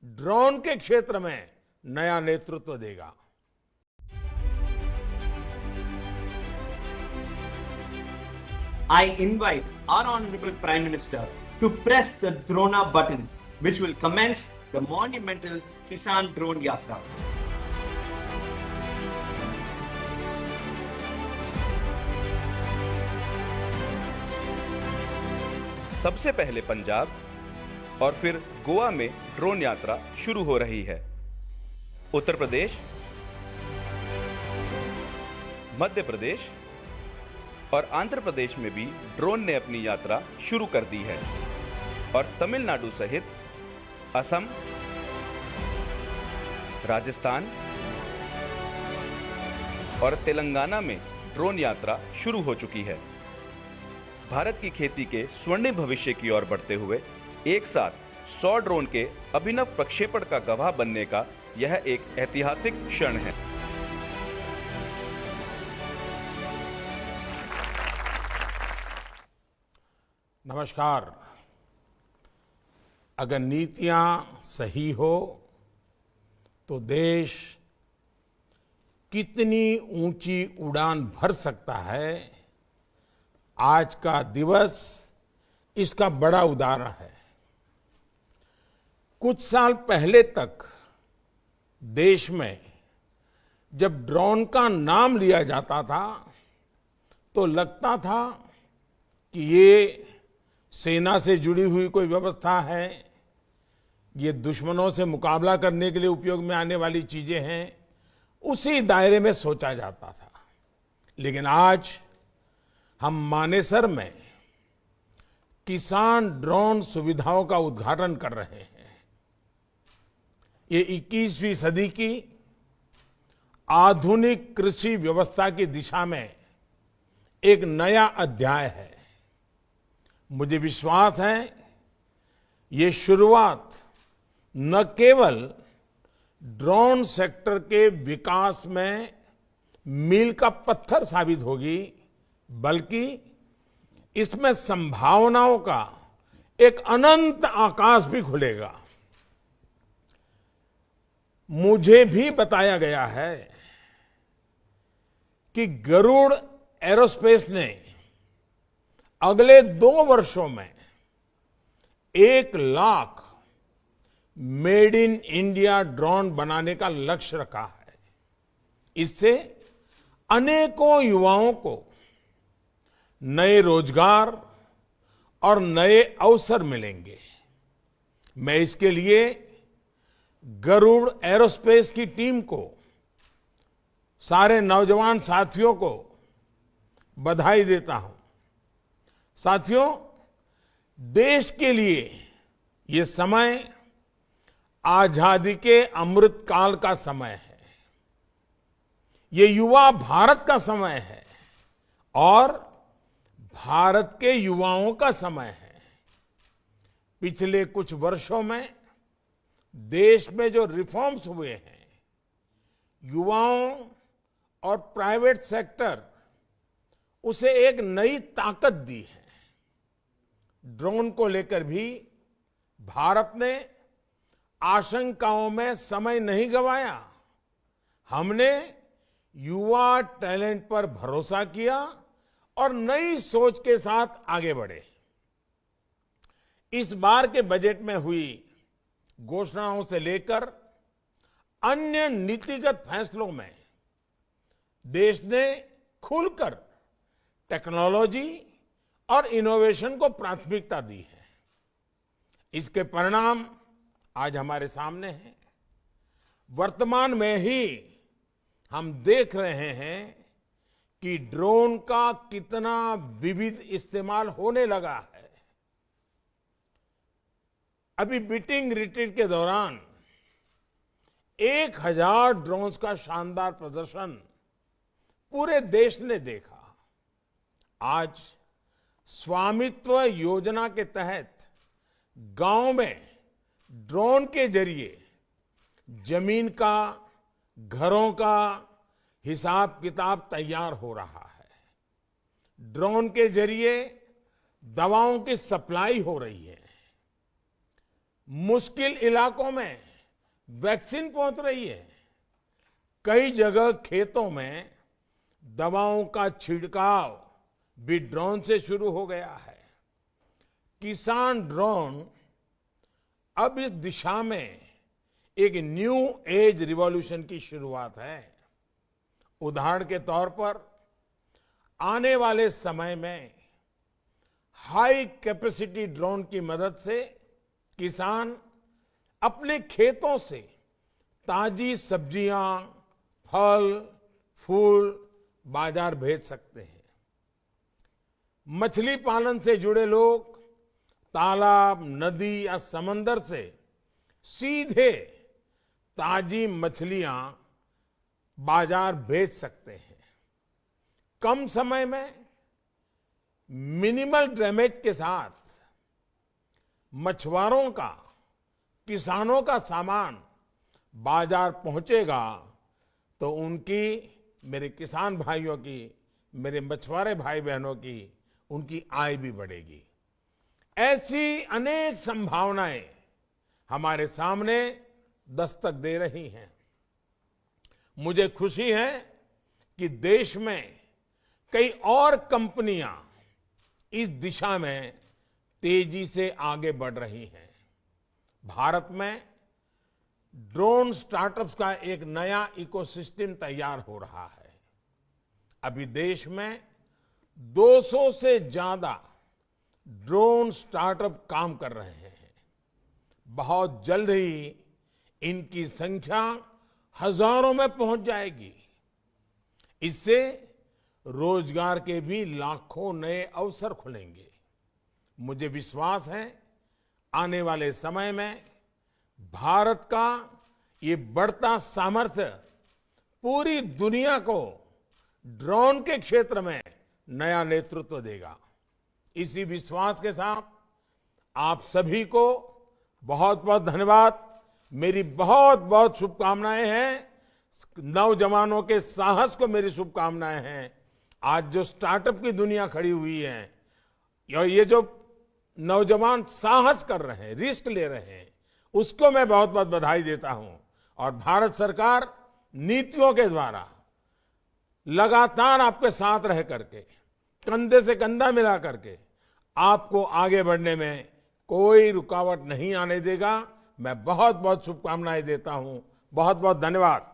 Drone के क्षेत्र में नया नेतृत्व देगा। I invite our Honorable Prime Minister to press the Drona button, which will commence the monumental Kisan Drone Yatra. सबसे पहले पंजाब और फिर गोवा में ड्रोन यात्रा शुरू हो रही है। उत्तर प्रदेश, मध्य प्रदेश और आंध्र प्रदेश में भी ड्रोन ने अपनी यात्रा शुरू कर दी है और तमिलनाडु सहित असम, राजस्थान और तेलंगाना में ड्रोन यात्रा शुरू हो चुकी है। भारत की खेती के स्वर्णिम भविष्य की ओर बढ़ते हुए एक साथ 100 ड्रोन के अभिनव प्रक्षेपण का गवाह बनने का यह एक ऐतिहासिक क्षण है। नमस्कार। अगर नीतियां सही हो तो देश कितनी ऊंची उड़ान भर सकता है, आज का दिवस इसका बड़ा उदाहरण है। कुछ साल पहले तक देश में जब ड्रोन का नाम लिया जाता था तो लगता था कि ये सेना से जुड़ी हुई कोई व्यवस्था है, ये दुश्मनों से मुकाबला करने के लिए उपयोग में आने वाली चीजें हैं, उसी दायरे में सोचा जाता था। लेकिन आज हम मानेसर में किसान ड्रोन सुविधाओं का उद्घाटन कर रहे हैं। ये 21वीं सदी की आधुनिक कृषि व्यवस्था की दिशा में एक नया अध्याय है। मुझे विश्वास है ये शुरुआत न केवल ड्रोन सेक्टर के विकास में मील का पत्थर साबित होगी, बल्कि इसमें संभावनाओं का एक अनंत आकाश भी खुलेगा। मुझे भी बताया गया है कि गरुड़ एरोस्पेस ने अगले 2 वर्षों में 1 lakh made in India drone बनाने का लक्ष्य रखा है। इससे अनेकों युवाओं को नए रोजगार और नए अवसर मिलेंगे। मैं इसके लिए गरुड़ एरोस्पेस की टीम को, सारे नौजवान साथियों को बधाई देता हूं। साथियों, देश के लिए ये समय आजादी के अमृत काल का समय है। ये युवा भारत का समय है और भारत के युवाओं का समय है। पिछले कुछ वर्षों में देश में जो रिफॉर्म्स हुए हैं, युवाओं और प्राइवेट सेक्टर उसे एक नई ताकत दी है। ड्रोन को लेकर भी भारत ने आशंकाओं में समय नहीं गंवाया। हमने युवा टैलेंट पर भरोसा किया और नई सोच के साथ आगे बढ़े। इस बार के बजट में हुई घोषणाओं से लेकर अन्य नीतिगत फैसलों में देश ने खुलकर टेक्नोलॉजी और इनोवेशन को प्राथमिकता दी है। इसके परिणाम आज हमारे सामने हैं। वर्तमान में ही हम देख रहे हैं कि ड्रोन का कितना विविध इस्तेमाल होने लगा है। अभी बीटिंग रिट्रीट के दौरान 1000 ड्रोन्स का शानदार प्रदर्शन पूरे देश ने देखा। आज स्वामित्व योजना के तहत गांव में ड्रोन के जरिए जमीन का, घरों का हिसाब किताब तैयार हो रहा है। ड्रोन के जरिए दवाओं की सप्लाई हो रही है। मुश्किल इलाकों में वैक्सीन पहुंच रही है। कई जगह खेतों में दवाओं का छिड़काव भी ड्रोन से शुरू हो गया है। किसान ड्रोन अब इस दिशा में एक न्यू एज रिवॉल्यूशन की शुरुआत है। उदाहरण के तौर पर आने वाले समय में हाई कैपेसिटी ड्रोन की मदद से किसान अपने खेतों से ताजी सब्जियां, फल, फूल बाजार भेज सकते हैं। मछली पालन से जुड़े लोग तालाब, नदी या समंदर से सीधे ताजी मछलियां बाजार भेज सकते हैं। कम समय में मिनिमल डैमेज के साथ मछुआरों का, किसानों का सामान बाजार पहुंचेगा तो उनकी, मेरे किसान भाइयों की, मेरे मछुआरे भाई बहनों की, उनकी आय भी बढ़ेगी। ऐसी अनेक संभावनाएं हमारे सामने दस्तक दे रही हैं। मुझे खुशी है कि देश में कई और कंपनियां इस दिशा में तेजी से आगे बढ़ रही हैं। भारत में ड्रोन स्टार्टअप्स का एक नया इकोसिस्टम तैयार हो रहा है। अभी देश में 200 से ज्यादा ड्रोन स्टार्टअप काम कर रहे हैं। बहुत जल्द ही इनकी संख्या हजारों में पहुंच जाएगी। इससे रोजगार के भी लाखों नए अवसर खुलेंगे। मुझे विश्वास है आने वाले समय में भारत का ये बढ़ता सामर्थ्य पूरी दुनिया को ड्रोन के क्षेत्र में नया नेतृत्व देगा। इसी विश्वास के साथ आप सभी को बहुत बहुत धन्यवाद। मेरी बहुत बहुत शुभकामनाएं हैं। नौजवानों के साहस को मेरी शुभकामनाएं हैं। आज जो स्टार्टअप की दुनिया खड़ी हुई है, ये जो नौजवान साहस कर रहे हैं, रिस्क ले रहे हैं, उसको मैं बहुत बहुत बधाई देता हूं। और भारत सरकार नीतियों के द्वारा लगातार आपके साथ रह करके, कंधे से कंधा मिला करके आपको आगे बढ़ने में कोई रुकावट नहीं आने देगा। मैं बहुत बहुत शुभकामनाएं देता हूं। बहुत बहुत धन्यवाद।